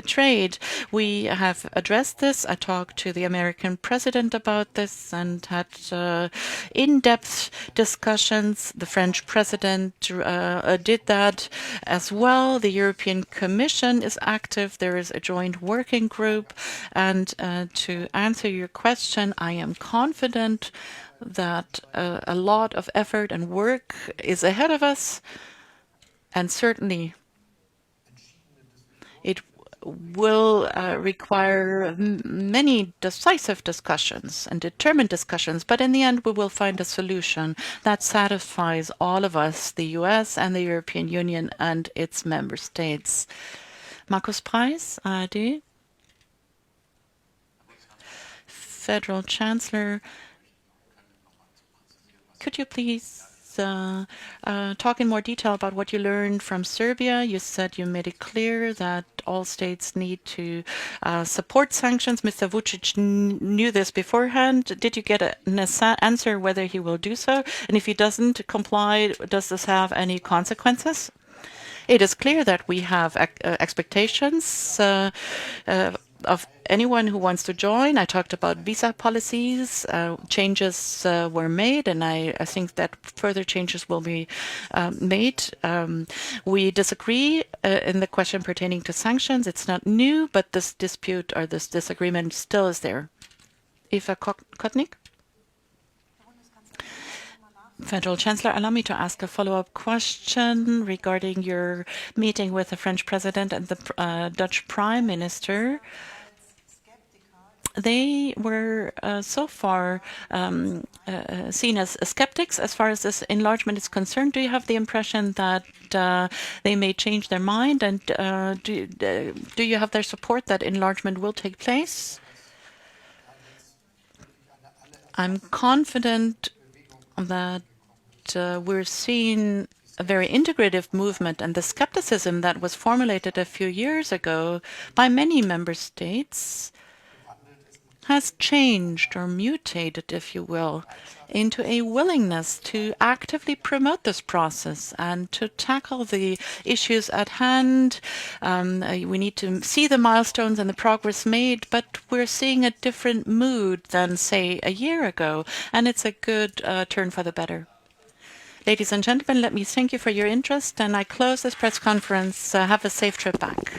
trade. We have addressed this. I talked to the American president about this and had in-depth discussions. The French president did that as well. The European Commission is active. There is a joint working group. And to answer your question, I am confident that a lot of effort and work is ahead of us, and certainly it will require many decisive discussions and determined discussions, but in the end we will find a solution that satisfies all of us, the US and the European Union and its member states. Markus Preis, ARD. Federal Chancellor, could you please talk in more detail about what you learned from Serbia? You said you made it clear that all states need to support sanctions. Mr. Vučić knew this beforehand. Did you get an answer whether he will do so? And if he doesn't comply, does this have any consequences? It is clear that we have expectations of anyone who wants to join. I talked about visa policies. Changes were made, and I think that further changes will be made. We disagree in the question pertaining to sanctions. It's not new, but this dispute or this disagreement still is there. Eva Kotnik? Federal Chancellor, allow me to ask a follow-up question regarding your meeting with the French President and the Dutch Prime Minister. They were so far seen as skeptics as far as this enlargement is concerned. Do you have the impression that they may change their mind, and do you have their support that enlargement will take place? I'm confident that we're seeing a very integrative movement, and the skepticism that was formulated a few years ago by many member states has changed or mutated, if you will, into a willingness to actively promote this process and to tackle the issues at hand. We need to see the milestones and the progress made, but we're seeing a different mood than, say, a year ago, and it's a good turn for the better. Ladies and gentlemen, let me thank you for your interest, and I close this press conference. Have a safe trip back.